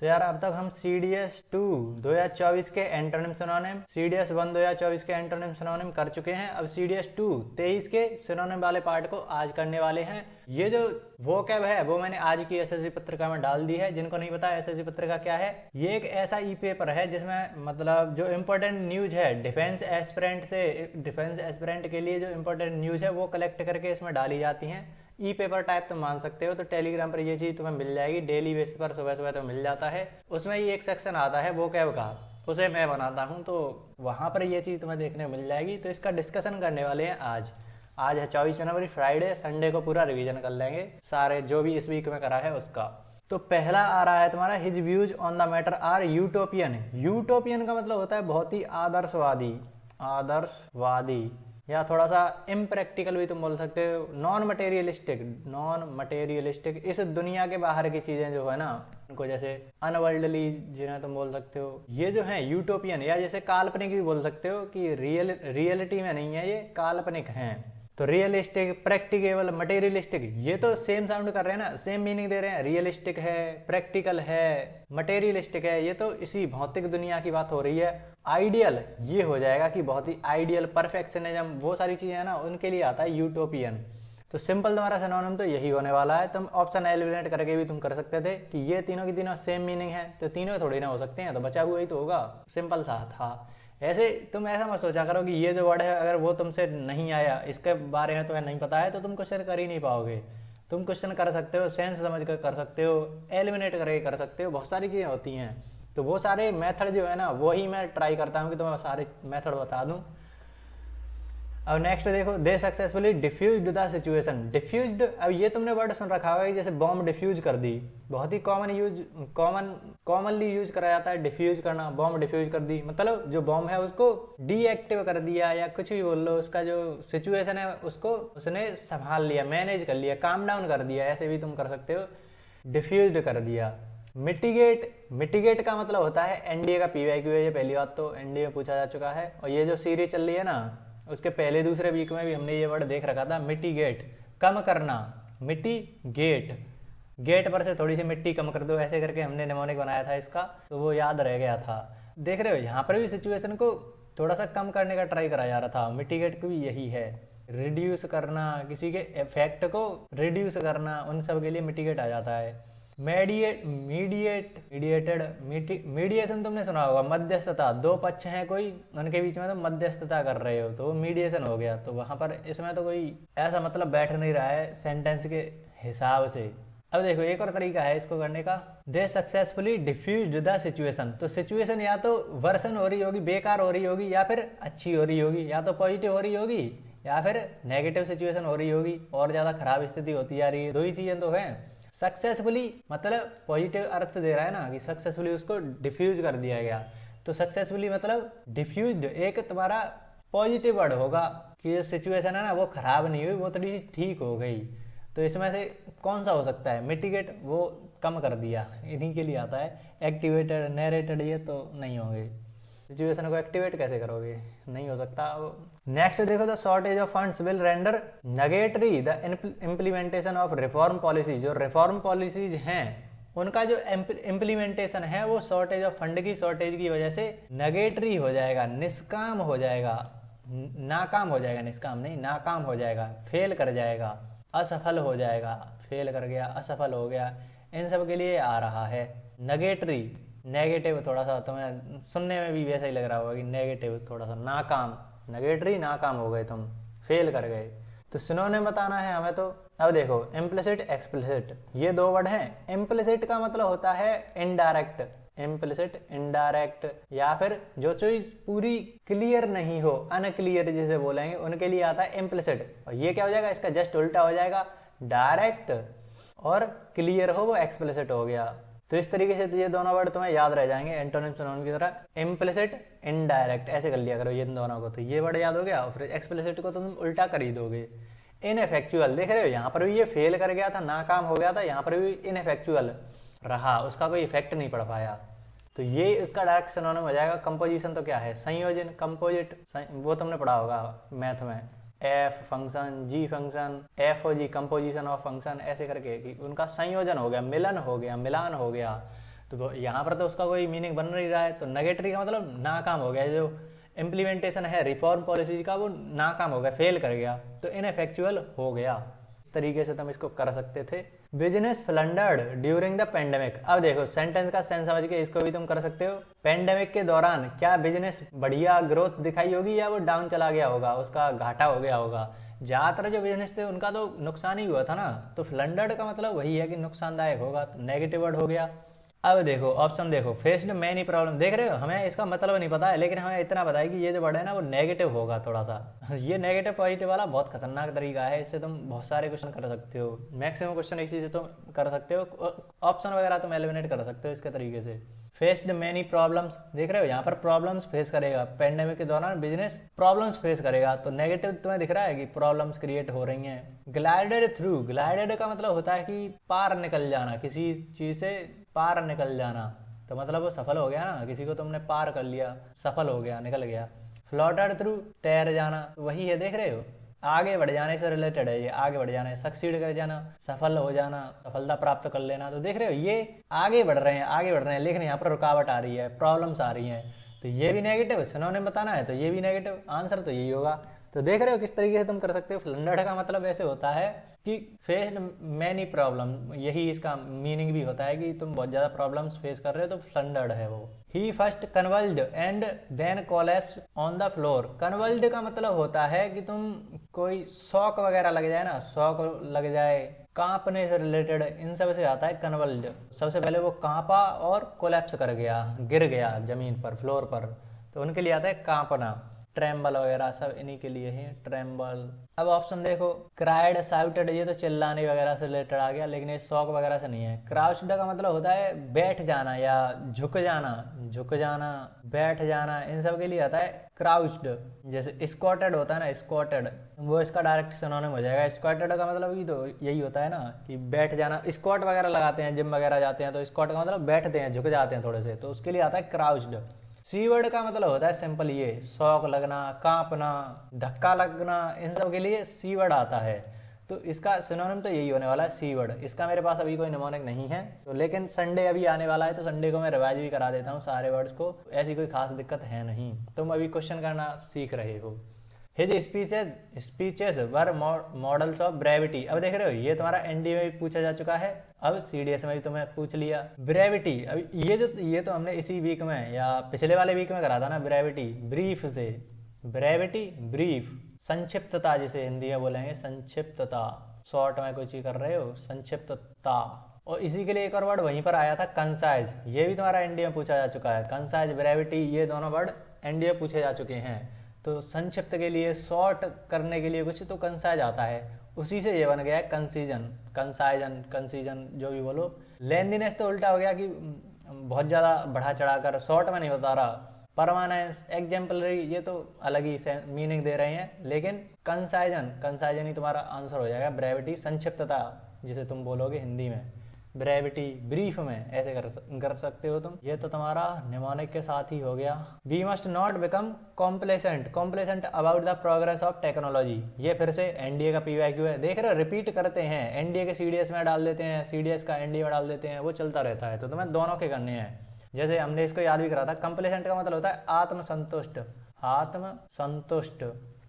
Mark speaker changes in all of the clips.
Speaker 1: तो यार अब तक हम CDS 2 2024 के एंटोनिम सिनोनिम, CDS 1 2024 के एंटोनिम सिनोनिम कर चुके हैं। अब CDS 2 23 के सिनोनिम वाले पार्ट को आज करने वाले हैं। ये जो वोकैब है वो मैंने आज की एसएससी पत्रिका में डाल दी है। जिनको नहीं पता एसएससी पत्रिका क्या है, ये एक ऐसा ई पेपर है जिसमें मतलब जो इम्पोर्टेंट न्यूज है डिफेंस एस्पिरेंट के लिए जो इम्पोर्टेंट न्यूज है वो कलेक्ट करके इसमें डाली जाती हैं। ई पेपर टाइप तुम मान सकते हो। तो टेलीग्राम पर ये चीज़ तुम्हें मिल जाएगी, डेली बेसिस पर सुबह सुबह तो मिल जाता है। उसमें ये एक सेक्शन आता है वोकैब का, उसे मैं बनाता हूँ, तो वहाँ पर ये चीज़ तुम्हें देखने को मिल जाएगी। तो इसका डिस्कशन करने वाले हैं आज है 24 जनवरी फ्राइडे। संडे को पूरा रिवीजन कर लेंगे सारे जो भी इस वीक में करा है उसका। तो पहला आ रहा है तुम्हारा, his views on the matter are utopian. Utopian का मतलब होता है बहुत ही आदर्शवादी या थोड़ा सा इम्प्रैक्टिकल भी तुम बोल सकते हो। नॉन मटेरियलिस्टिक इस दुनिया के बाहर की चीज़ें जो है ना उनको, जैसे अनवर्ल्डली जिन्हें तुम बोल सकते हो, ये जो है यूटोपियन, या जैसे काल्पनिक भी बोल सकते हो कि रियलिटी में नहीं है, ये काल्पनिक हैं। तो रियलिस्टिक, प्रैक्टिकेबल, मटेरियलिस्टिक, ये तो सेम साउंड कर रहे हैं ना, सेम मीनिंग दे रहे हैं। रियलिस्टिक है, प्रैक्टिकल है, मटेरियलिस्टिक है, ये तो इसी भौतिक दुनिया की बात हो रही है। आइडियल ये हो जाएगा कि बहुत ही आइडियल, परफेक्शनिज्म, वो सारी चीज़ें हैं ना, उनके लिए आता है यूटोपियन। तो सिंपल तुम्हारा सिनोनिम तो यही होने वाला है। तुम ऑप्शन एलिमिनेट करके भी तुम कर सकते थे कि ये तीनों की तीनों सेम मीनिंग है, तो तीनों थोड़ी ना हो सकते हैं, तो बचा हुआ ही तो होगा। सिंपल सा था। ऐसे तुम ऐसा मत सोचा करो कि ये जो वर्ड है अगर वो तुमसे नहीं आया, इसके बारे में तुम्हें नहीं पता है, तो तुम क्वेश्चन कर ही नहीं पाओगे। तुम क्वेश्चन कर सकते हो, सेंस समझ कर सकते हो, एलिमिनेट करके कर सकते हो, बहुत सारी चीज़ें होती हैं। तो वो सारे मेथड जो है ना वही मैं ट्राई करता हूँ कि तुम्हें सारे मेथड बता दूँ। अब नेक्स्ट देखो, they successfully diffused the situation. Diffused, अब ये तुमने वर्ड सुन रखा होगा जैसे बॉम्ब डिफ्यूज कर दी, बहुत ही कॉमनली यूज करा जाता है डिफ्यूज करना। बॉम्ब डिफ्यूज कर दी मतलब जो बॉम्ब है उसको डीएक्टिव कर दिया, या कुछ भी बोल लो, उसका जो सिचुएशन है उसको उसने संभाल लिया, मैनेज कर लिया, काम डाउन कर दिया, ऐसे भी तुम कर सकते हो, डिफ्यूज्ड कर दिया। मिटिगेट का मतलब होता है, एनडीए का PYQ है ये, पहली बात तो एनडीए में पूछा जा चुका है। और ये जो सीरीज चल रही है ना, उसके पहले दूसरे वीक में भी हमने ये वर्ड देख रखा था, मिटिगेट, कम करना। गेट पर से थोड़ी सी मिट्टी कम कर दो, ऐसे करके हमने निमोनिक बनाया था इसका, तो वो याद रह गया था। देख रहे हो यहाँ पर भी सिचुएशन को थोड़ा सा कम करने का ट्राई करा जा रहा था। मिटिगेट को भी यही है, रिड्यूस करना, किसी के इफेक्ट को रिड्यूस करना, उन सब के लिए मिटिगेट आ जाता है। मीडिएशन तुमने सुना होगा, मध्यस्थता, दो पक्ष हैं कोई, उनके बीच में तो मध्यस्थता कर रहे हो, तो वो मीडिएशन हो गया। तो वहां पर इसमें तो कोई ऐसा मतलब बैठ नहीं रहा है सेंटेंस के हिसाब से। अब देखो एक और तरीका है इसको करने का, दे सक्सेसफुली डिफ्यूज्ड द सिचुएशन। तो सिचुएशन या तो वर्सन हो रही होगी, बेकार हो रही होगी, या फिर अच्छी हो रही होगी, या तो पॉजिटिव हो रही होगी, या फिर नेगेटिव सिचुएशन हो रही होगी, और ज़्यादा खराब स्थिति होती जा रही है। दो ही चीज़ें तो हैं। सक्सेसफुली मतलब पॉजिटिव अर्थ दे रहा है ना कि सक्सेसफुली उसको डिफ्यूज कर दिया गया। तो सक्सेसफुली मतलब डिफ्यूज्ड एक तुम्हारा पॉजिटिव वर्ड होगा कि जो सिचुएशन है ना वो खराब नहीं हुई, वो थोड़ी सी ठीक हो गई। तो इसमें से कौन सा हो सकता है? मिटिगेट, वो कम कर दिया, इन्हीं के लिए आता है। एक्टिवेटेड, नरेटेड, ये तो नहीं होंगे। सिचुएशन को एक्टिवेट कैसे करोगे? नहीं हो सकता। नेक्स्ट देखो, the shortage of funds will render negatory the implementation of reform policy. जो रिफॉर्म पॉलिसीज हैं उनका जो इम्प्लीमेंटेशन है वो शॉर्टेज ऑफ फंड की शॉर्टेज की वजह से नेगेटरी हो जाएगा, निष्काम हो जाएगा, नाकाम हो जाएगा, निष्काम नहीं, नाकाम हो जाएगा, फेल कर जाएगा, असफल हो जाएगा, फेल कर गया, असफल हो गया, इन सब के लिए आ रहा है नेगेटरी। नेगेटिव थोड़ा सा तुम्हें सुनने में भी वैसा ही लग रहा होगा कि नेगेटिव, थोड़ा सा नाकाम, नेगेटरी, नाकाम हो गए तुम, फेल कर गए। तो सिनोनिम बताना है हमें। तो अब देखो, इम्प्लिसिट, एक्सप्लिसिट, ये दो वर्ड हैं। इम्प्लिसिट का मतलब होता है इनडायरेक्ट, इम्प्लिसिट, इनडायरेक्ट, या फिर जो चीज पूरी क्लियर नहीं हो, अनक्लियर जिसे बोलेंगे, उनके लिए आता है इम्प्लिसिट। और ये क्या हो जाएगा? इसका जस्ट उल्टा हो जाएगा, डायरेक्ट और क्लियर हो वो एक्सप्लिसिट हो गया। तो इस तरीके से ये दोनों वर्ड तुम्हें याद रह जाएंगे एंटोनिम सिनोनिम की तरह, इम्प्लिसिट, इनडायरेक्ट, ऐसे कर लिया करो ये दोनों को। तो ये वर्ड याद हो गया, और फिर एक्सप्लिसिट को तुम उल्टा कर ही दोगे। इनइफेक्चुअल, देख रहे हो यहाँ पर भी ये फेल कर गया था, नाकाम हो गया था, यहाँ पर भी इनइफेक्चुअल रहा, उसका कोई इफेक्ट नहीं पड़ पाया। तो ये इसका डायरेक्ट सिनोनिम हो जाएगा। कंपोजिशन तो क्या है? संयोजन, कंपोजिट, वो तुमने पढ़ा होगा मैथ में, F function, G function, F O G, composition of function, ऐसे करके कि उनका संयोजन हो गया, मिलन हो गया, मिलान हो गया। तो यहाँ पर तो उसका कोई मीनिंग बन नहीं रहा है, तो नेगेटरी का मतलब नाकाम हो गया, जो इम्प्लीमेंटेशन है रिफॉर्म पॉलिसी का वो नाकाम हो गया, फेल कर गया, तो इनफेक्चुअल हो गया। इस तरीके से तुम इसको कर सकते थे। Business floundered during the pandemic. अब देखो सेंटेंस का सेंस समझ के इसको भी तुम कर सकते हो। पेंडेमिक के दौरान क्या बिजनेस बढ़िया ग्रोथ दिखाई होगी या वो डाउन चला गया होगा, उसका घाटा हो गया होगा। ज़्यादातर जो बिजनेस थे उनका तो नुकसान ही हुआ था ना, तो फ्लंडर्ड का मतलब वही है कि नुकसानदायक होगा, तो नेगेटिव वर्ड हो गया। अब देखो ऑप्शन देखो, फेस्ड मैनी प्रॉब्लम, देख रहे हो हमें इसका मतलब नहीं पता है, लेकिन हमें इतना पता है कि ये जो वर्ड है ना वो नेगेटिव होगा थोड़ा सा। ये नेगेटिव पॉजिटिव वाला बहुत खतरनाक तरीका है, इससे तुम बहुत सारे क्वेश्चन कर सकते हो, मैक्सिमम क्वेश्चन इसी से तुम कर सकते हो, ऑप्शन वगैरह तुम एलिमिनेट कर सकते हो इसके तरीके से। फेस्ड मैनी प्रॉब्लम्स, देख रहे हो यहाँ पर प्रॉब्लम्स फेस करेगा, पेंडेमिक के दौरान बिजनेस प्रॉब्लम्स फेस करेगा, तो नेगेटिव तुम्हें दिख रहा है कि प्रॉब्लम्स क्रिएट हो रही हैं। ग्लाइडेड थ्रू, ग्लाइडेड का मतलब होता है कि पार निकल जाना, किसी चीज से पार निकल जाना, तो मतलब वो सफल हो गया ना, किसी को तुमने पार कर लिया, सफल हो गया, निकल गया। फ्लॉटेड थ्रू, तैर जाना, वही है, देख रहे हो आगे बढ़ जाने से रिलेटेड है ये, आगे बढ़ जाना है, सक्सीड कर जाना, सफल हो जाना, सफलता प्राप्त कर लेना, तो देख रहे हो ये आगे बढ़ रहे हैं, आगे बढ़ रहे हैं, लेकिन यहाँ पर रुकावट आ रही है, प्रॉब्लम्स आ रही हैं, तो ये भी नेगेटिव, सिनोनिम बताना है तो ये भी नेगेटिव, आंसर तो यही होगा। तो देख रहे हो किस तरीके से तुम कर सकते हो। फ्लंडर्ड का मतलब ऐसे होता है कि फेस्ड मैनी प्रॉब्लम, यही इसका मीनिंग भी होता है कि तुम बहुत ज़्यादा प्रॉब्लम्स फेस कर रहे हो, तो फ्लंडर्ड है वो। He first convulsed and then collapse on the floor. Convulsed का मतलब होता है कि तुम कोई शॉक वगैरह लग जाए ना, शॉक लग जाए, कांपने से रिलेटेड, इन सब से आता है कन्वल्ड। सबसे पहले वो कांपा और कोलैप्स कर गया, गिर गया जमीन पर, फ्लोर पर, तो उनके लिए आता है कांपना। ट्रेम्बल वगैरह सब इन्हीं के लिए हैं, ट्रेम्बल। अब ऑप्शन देखो, क्राइड, शाउटेड, ये तो चिल्लाने वगैरह से रिलेटेड आ गया, लेकिन ये शॉक वगैरह से नहीं है। क्राउच्ड का मतलब होता है बैठ जाना या झुक जाना, झुक जाना, बैठ जाना, इन सब के लिए आता है क्राउच्ड। जैसे स्क्वाटेड होता है ना, स्क्वाटेड, वो इसका डायरेक्ट सिनोनिम हो जाएगा। स्क्वाटेड का मतलब भी तो यही होता है ना कि बैठ जाना। स्क्वाट वगैरह लगाते हैं, जिम वगैरह जाते हैं, तो स्क्वाट का मतलब बैठते हैं, झुक जाते हैं थोड़े से, तो उसके लिए आता है क्राउच्ड। सी वर्ड का मतलब होता है सिंपल ये, शौक लगना, कांपना, धक्का लगना, इन सब के लिए सी वर्ड आता है। तो इसका सिनोनिम तो यही होने वाला है, सी वर्ड। इसका मेरे पास अभी कोई निमोनिक नहीं है, तो लेकिन संडे अभी आने वाला है, तो संडे को मैं रिवाइज भी करा देता हूँ सारे वर्ड्स को, ऐसी कोई खास दिक्कत है नहीं, तुम अभी क्वेश्चन करना सीख रहे हो। His speeches were models of brevity. अब देख रहे हो ये तुम्हारा एनडीए में भी पूछा जा चुका है, अब सीडीएस में भी तुम्हें पूछ लिया। ब्रेविटी, अब ये तो हमने इसी वीक में या पिछले वाले वीक में करा था ना, ब्रेविटी, ब्रीफ से, ब्रेविटी ब्रीफ, संक्षिप्तता जिसे हिंदी में बोलेंगे, संक्षिप्तता, शॉर्ट में कोई चीज कर रहे हो, संक्षिप्तता। और इसी के लिए एक और वर्ड वहीं पर आया था, कंसाइज, ये भी तुम्हारा एनडीए में पूछा जा चुका है। कंसाइज, ब्रेविटी, ये दोनों वर्ड एनडीए में पूछे जा चुके हैं। तो संक्षिप्त के लिए, शॉर्ट करने के लिए कुछ तो कंसाइज आता है, उसी से ये बन गया है कंसीजन, कंसाइजन, कंसीजन, जो भी बोलो। लेंथीनेस तो उल्टा हो गया कि बहुत ज़्यादा बढ़ा चढ़ाकर, शॉर्ट में नहीं बता रहा। परमानेंस, एग्जाम्पलरी, ये तो अलग ही मीनिंग दे रहे हैं, लेकिन कंसाइजन, कंसाइजन ही तुम्हारा आंसर हो जाएगा। ब्रेविटी, संक्षिप्तता जिसे तुम बोलोगे हिंदी में, ब्रेविटी, ब्रीफ में ऐसे कर सकते हो तुम। ये तो तुम्हारा निमोनिक के साथ ही हो गया। We must not become complacent, complacent about the progress of technology. ये फिर से एनडीए का पीवाईक्यू है, देख रहे हो रिपीट करते हैं, एनडीए के सीडीएस में डाल देते हैं, सीडीएस का एनडीए में डाल देते हैं, वो चलता रहता है, तो तुम्हें दोनों के करने हैं। जैसे हमने इसको याद भी करा था, कंप्लेसेंट का मतलब होता है आत्मसंतुष्ट, आत्मसंतुष्ट,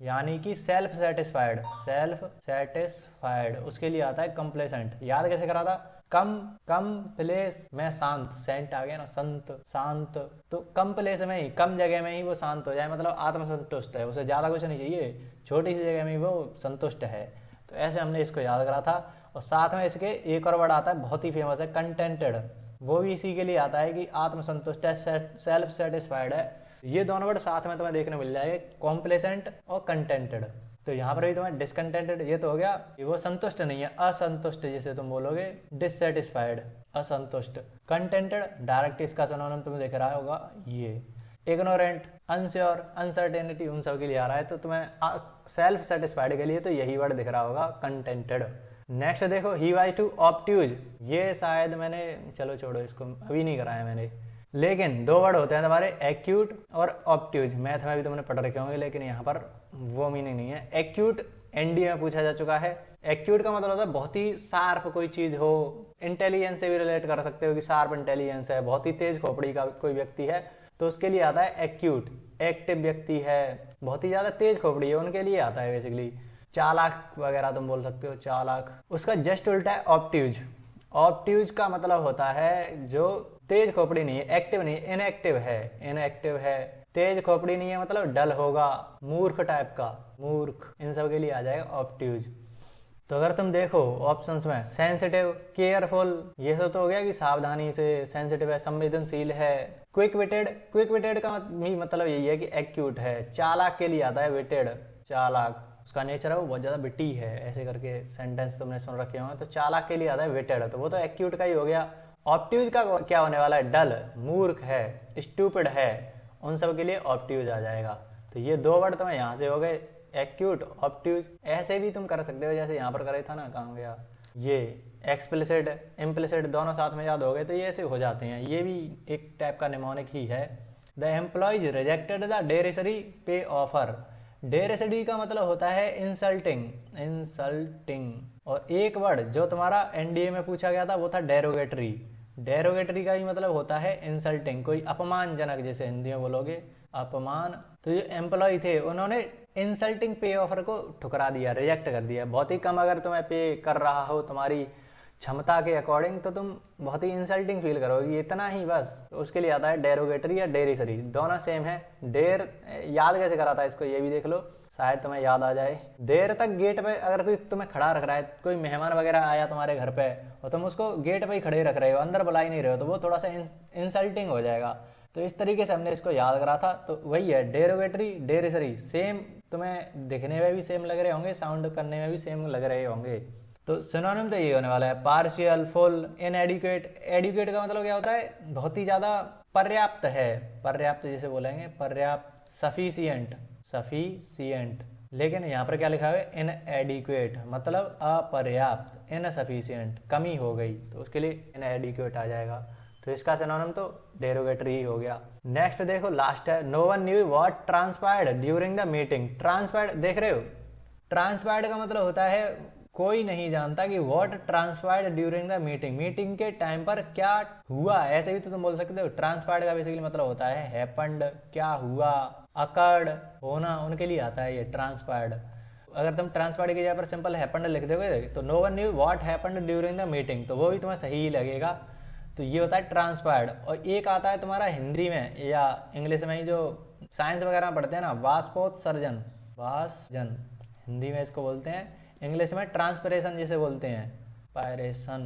Speaker 1: यानी कि सेल्फ सेटिस्फाइड, सेल्फ सेटिस्फाइड, उसके लिए आता है कंप्लेसेंट। याद कैसे करा था, कम प्लेस में शांत, सेंट आ गया ना, संत, शांत, तो कम प्लेस में ही, कम जगह में ही वो शांत हो जाए, मतलब आत्मसंतुष्ट है, उसे ज़्यादा कुछ नहीं चाहिए, छोटी सी जगह में ही वो संतुष्ट है। तो ऐसे हमने इसको याद करा था। और साथ में इसके एक और वर्ड आता है, बहुत ही फेमस है, कंटेंटेड, वो भी इसी के लिए आता है कि आत्मसंतुष्ट है, सेल्फ सेटिस्फाइड है। ये दोनों वर्ड साथ में तुम्हें देखने मिल जाएंगे, कॉम्प्लेसेंट और कंटेंटेड। तो यहाँ पर भी तुम्हें डिसकंटेंटेड, ये तो हो गया कि वो संतुष्ट नहीं है, असंतुष्ट जिसे तुम बोलोगे, डिससेटिस्फाइड, असंतुष्ट। कंटेंटेड, डायरेक्ट इसका सिनोनिम तुम्हें दिख रहा होगा ये। इग्नोरेंट, अनश्योर, अनसर्टेनिटी, उन सब के लिए आ रहा है, तो तुम्हें सेल्फ सेटिस्फाइड के लिए तो यही वर्ड दिख रहा होगा, कंटेंटेड। नेक्स्ट देखो, ही वाज टू ऑब्ट्यूज, ये शायद मैंने, चलो छोड़ो इसको, अभी नहीं कराया मैंने, लेकिन दो वर्ड होते हैं तुम्हारे, एक्यूट और ऑब्ट्यूज, मैथ में भी तुमने पढ़ रखे होंगे, लेकिन यहाँ पर वो मीनिंग नहीं है। एक्यूट एनडीए में पूछा जा चुका है, एक्यूट का मतलब होता है बहुत ही शार्प कोई चीज हो, इंटेलिजेंस से भी रिलेट कर सकते हो कि शार्प इंटेलिजेंस है, बहुत ही तेज खोपड़ी का कोई व्यक्ति है तो उसके लिए आता है एक्यूट। एक्टिव व्यक्ति है, बहुत ही ज्यादा तेज खोपड़ी है, उनके लिए आता है बेसिकली। चालाक वगैरह तुम बोल सकते हो, चालाक। उसका जस्ट उल्टा है ऑब्ट्यूज। ऑब्ट्यूज का मतलब होता है जो तेज खोपड़ी नहीं है, एक्टिव नहीं है, इनएक्टिव है। इनएक्टिव है, तेज खोपड़ी नहीं है मतलब डल होगा, मूर्ख टाइप का, मूर्ख, इन सब के लिए आ जाएगा ऑब्ट्यूज। तो अगर तुम देखो ऑप्शंस में सेंसिटिव, केयरफुल, ये सब तो हो गया कि सावधानी से, सेंसिटिव है, संवेदनशील है। क्विक विटेड, क्विक विटेड का भी मतलब यही है कि एक्यूट है। चालाक के लिए आता है विटेड, चालाक, उसका नेचर है वो बहुत ज्यादा विटी है, ऐसे करके सेंटेंस तुमने सुन रखे होंगे। तो चालाक के लिए आता है विटेड, तो वो तो एक्यूट का ही हो गया। ऑब्ट्यूज का क्या होने वाला है, डल, मूर्ख है, स्टूपिड है, उन सब के लिए ऑब्ट्यूज आ जाएगा। तो ये दो वर्ड तुम्हें यहाँ से हो गए, एक्यूट, ऑब्ट्यूज। ऐसे भी तुम कर सकते हो जैसे यहाँ पर करे था ना, कहाँ गया ये, एक्सप्लिसिट, इम्प्लिसिट, दोनों साथ में याद हो गए तो ये ऐसे हो जाते हैं। ये भी एक टाइप का निमोनिक ही है। द एम्प्लॉयज रिजेक्टेड द डेरिसरी पे ऑफर। डेरिसरी का मतलब होता है इंसल्टिंग, इंसल्टिंग। और एक वर्ड जो तुम्हारा एनडीए में पूछा गया था वो था डेरोगेटरी। डेरोगेटरी का ही मतलब होता है इंसल्टिंग, कोई अपमानजनक, जैसे हिंदी में बोलोगे अपमान। तो जो एम्प्लॉय थे उन्होंने इंसल्टिंग पे ऑफर को ठुकरा दिया, रिजेक्ट कर दिया। बहुत ही कम अगर तुम्हें पे कर रहा हो तुम्हारी क्षमता के अकॉर्डिंग तो तुम बहुत ही इंसल्टिंग फील करोगी, इतना ही बस। तो उसके लिए आता है डेरोगेटरी या डेरिसरी, दोनों सेम है। डेर याद कैसे करा था इसको, ये भी देख लो, शायद तुम्हें याद आ जाए। देर तक गेट पे अगर कोई तुम्हें खड़ा रख रहा है, कोई मेहमान वगैरह आया तुम्हारे घर पे और तुम उसको गेट पे ही खड़े रख रहे हो, अंदर बुला ही नहीं रहे हो, तो वो थोड़ा सा इंसल्टिंग हो जाएगा। तो इस तरीके से हमने इसको याद करा था। तो वही है डेरोगेटरी, डेरिसरी, सेम, तुम्हें दिखने में भी सेम लग रहे होंगे, साउंड करने में भी सेम लग रहे होंगे। तो सिनोनिम तो ये होने वाला है, पार्शियल, फुल, इनएडिक्वेट। एडिक्वेट का मतलब क्या होता है, बहुत ही ज्यादा पर्याप्त है, पर्याप्त जैसे बोलेंगे, पर्याप्त, सफिशिएंट, सफिशिएंट। लेकिन यहाँ पर क्या लिखा है, इनएडिक्वेट मतलब अपर्याप्त, इनसफिशिएंट कमी हो गई, तो उसके लिए इनएडिक्वेट आ जाएगा। तो इसका सिनोनिम तो डेरोगेटरी ही हो गया। नेक्स्ट देखो, लास्ट है, no one knew what transpired during the meeting. Transpired देख रहे हो, ट्रांसपायर्ड का मतलब होता है कोई नहीं जानता कि what transpired during the meeting, meeting के टाइम पर क्या हुआ, ऐसे भी तो तुम बोल सकते हो। ट्रांसपायर्ड का बेसिकली मतलब होता है हैपेंड, क्या हुआ, अकर्ड, होना, उनके लिए आता है ये ट्रांसपायर्ड। अगर तुम ट्रांसपायर्ड की जगह पर सिंपल हैपेंड लिख दोगे तो no one knew what happened during the meeting, तो वो भी तुम्हें सही ही लगेगा। तो ये होता है ट्रांसपायर्ड। और एक आता है तुम्हारा हिंदी में या इंग्लिश में ही, जो साइंस वगैरह पढ़ते हैं ना, वाष्पोत्सर्जन, वाष्पजन हिंदी में इसको बोलते हैं, इंग्लिश में ट्रांसपिरेशन जिसे बोलते हैं, पायरेशन।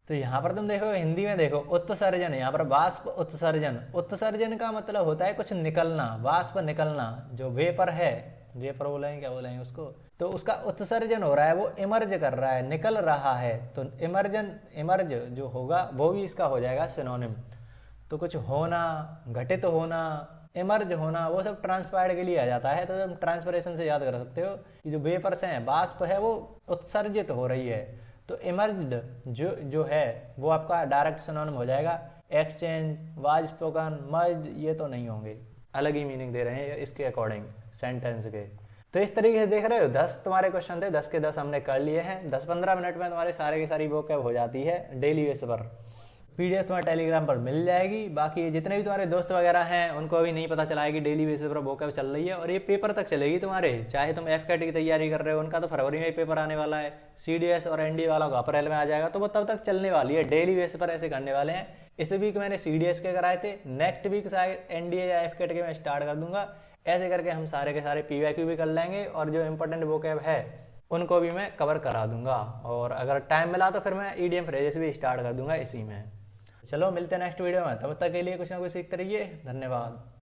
Speaker 1: तो यहाँ पर तुम देखो हिंदी में देखो उत्सर्जन, यहाँ पर वाष्प उत्सर्जन। उत्सर्जन का मतलब होता है कुछ निकलना, वाष्प निकलना, जो वेपर है, वेपर बोलेंगे, क्या बोलेंगे उसको, तो उसका उत्सर्जन हो रहा है, वो इमर्ज कर रहा है, निकल रहा है। तो इमर्जन, इमर्ज जो होगा वो भी इसका हो जाएगा सिनोनिम। तो कुछ होना, घटित होना, इमर्ज होना, वो सब ट्रांसपायर्ड के लिए आ जाता है। तो तुम ट्रांसपरेशन से याद कर सकते हो कि जो वेपर्स हैं, वाष्प है, वो उत्सर्जित हो रही है। तो इमर्ज्ड जो है वो आपका डायरेक्ट सिनोनिम हो जाएगा। एक्सचेंज, वाज स्पोकन, मर्ज, ये तो नहीं होंगे, अलग ही मीनिंग दे रहे हैं इसके अकॉर्डिंग सेंटेंस के। तो इस तरीके से देख रहे हो 10 तुम्हारे क्वेश्चन थे, 10 के 10 हमने कर लिए हैं। 10-15 मिनट में तुम्हारे सारे की सारी वोकैब हो जाती है डेली बेस पर। पीडीएफ तुम्हारे टेलीग्राम पर मिल जाएगी। बाकी जितने भी तुम्हारे दोस्त वगैरह हैं उनको अभी नहीं पता चला है कि डेली बेसिस पर वोकैब चल रही है, और ये पेपर तक चलेगी तुम्हारे। चाहे तुम एफकेट की तैयारी कर रहे हो, उनका तो फरवरी में ही पेपर आने वाला है। सीडीएस और एनडीए वाला का अप्रैल में आ जाएगा, तो वो तब तक चलने वाली है। डेली बेसिस पर ऐसे करने वाले हैं। इस वीक मैंने सीडीएस के कराए थे, नेक्स्ट वीक शायद एनडीए या एफकेट के मैं स्टार्ट कर दूंगा। ऐसे करके हम सारे के सारे पीवाईक्यू भी कर लेंगे, और जो इंपॉर्टेंट वोकैब है उनको भी मैं कवर करा दूंगा। और अगर टाइम मिला तो फिर मैं ईडीएम फ्रेजेस भी स्टार्ट कर दूंगा इसी में। चलो मिलते हैं नेक्स्ट वीडियो में, तब तक के लिए कुछ ना कुछ सीखते रहिए। धन्यवाद।